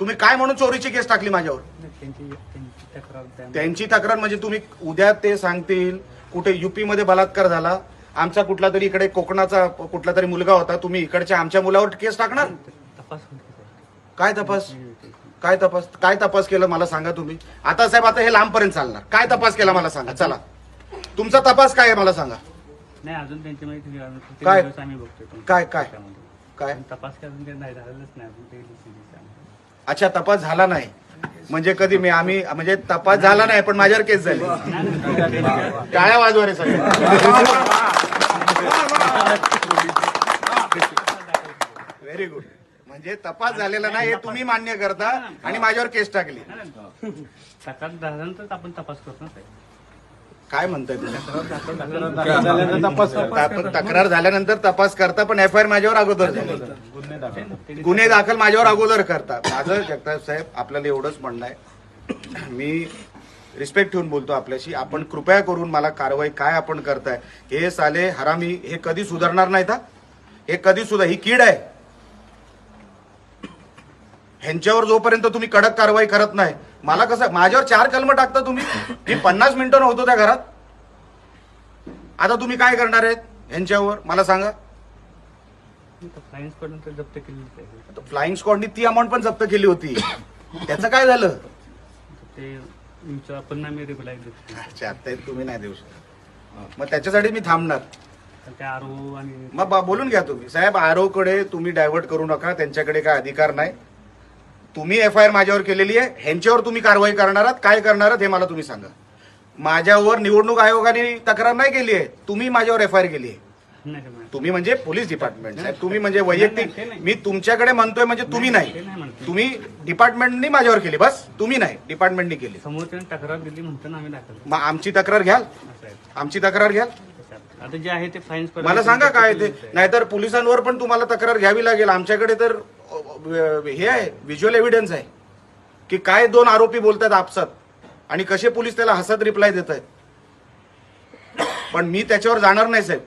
तुम्ही काय म्हणून चोरीची केस टाकली माझ्यावर? त्यांची तक्रार म्हणजे तुम्ही उद्या ते सांगतील कुठे युपी मध्ये बलात्कार झाला, आमचा कुठला तरी इकडे कोकणाचा कुठला तरी मुलगा होता, तुम्ही इकडच्या आमच्या मुलावर केस टाकणार? काय तपास? काय तपास केलं मला सांगा तुम्ही. आता साहेब आता हे लांबपर्यंत चालणार. काय तपास केला मला सांगा. चला तुमचा तपास काय आहे मला सांगा. नाही अजून त्यांची माहिती काय? आम्ही बघतोय. काय काय काय तपास करून काही नाही झालेलंच नाही अजून ते दिवशी. अच्छा तपास झाला नाही म्हणजे कधी मी आम्ही म्हणजे तपास झाला नाही पण माझ्यावर केस झाली. टाळ्या वाजवा रे सगळे. Very good. म्हणजे तपास झालेला नाही हे तुम्ही मान्य करता आणि माझ्यावर केस टाकली. तक्रार झाल्यानंतर आपण तपास करतो ना साहेब. काय म्हणताय तुम्ही? तक्रार झाल्यानंतर तपास करता पण एफ आय आर माझ्यावर अगोदर झाले. गुन्हे दाखल माझ्यावर अगोदर करता. माझं जगताप साहेब आपल्याला एवढंच म्हणणं आहे, मी रिस्पेक्ट ठेवून बोलतो आपल्याशी. आपण कृपया करून मला कारवाई काय आपण करताय हे साले हरामी हे कधी सुधारणार नाहीत. हे कधी सुद्धा ही कीड आहे. ह्यांच्यावर जोपर्यंत तुम्ही कडक कारवाई करत नाही, मला कसं माझ्यावर 4 कलम टाकता तुम्ही. मी 50 मिनिटं नव्हतो त्या घरात. आता तुम्ही काय करणार आहेत ह्यांच्यावर मला सांगा. फ्लाइंग स्क्वॉड जप्त केली. फ्लाइंग स्क्वॉडनी ती अमाऊंट पण जप्त केली होती. त्याचं काय झालं? ते आपण आम्ही रिप्लाय देतो. अच्छा आता तुम्ही नाही देऊ शकत. मग त्याच्यासाठी मी थांबणार. ते आरो आणि मग बोलून घ्या तुम्ही. साहेब आरोकडे तुम्ही डायव्हर्ट करू नका. त्यांच्याकडे काय अधिकार नाही. तुम्ही एफ आय आर माझ्यावर केलेली आहे. ह्यांच्यावर तुम्ही कारवाई करणार आहात. काय करणार आहात हे मला तुम्ही सांगा. माझ्यावर निवडणूक आयोगाने तक्रार नाही केली आहे. तुम्ही माझ्यावर एफ आय आर केली आहे. तुम्ही म्हणजे पोलीस डिपार्टमेंट साहेब. तुम्ही म्हणजे वैयक्तिक. मी तुमच्याकडे म्हणतोय म्हणजे तुम्ही नाही. तुम्ही डिपार्टमेंटनी माझ्यावर केली. बस तुम्ही नाही डिपार्टमेंटनी केली. समोरच्याने तक्रार दिली म्हणतो ना आम्ही दाखल. मग आमची तक्रार घ्याल. आमची तक्रार घ्याल. आता जे आहे ते फाईन मला सांगा काय ते. नाहीतर पोलिसांवर पण तुम्हाला तक्रार घ्यावी लागेल. आमच्याकडे तर हे आहे व्हिज्युअल एव्हिडन्स आहे की काय 2 आरोपी बोलतात आपसात आणि कसे पोलीस त्याला हसत रिप्लाय देत आहेत. पण मी त्याच्यावर जाणार नाही साहेब.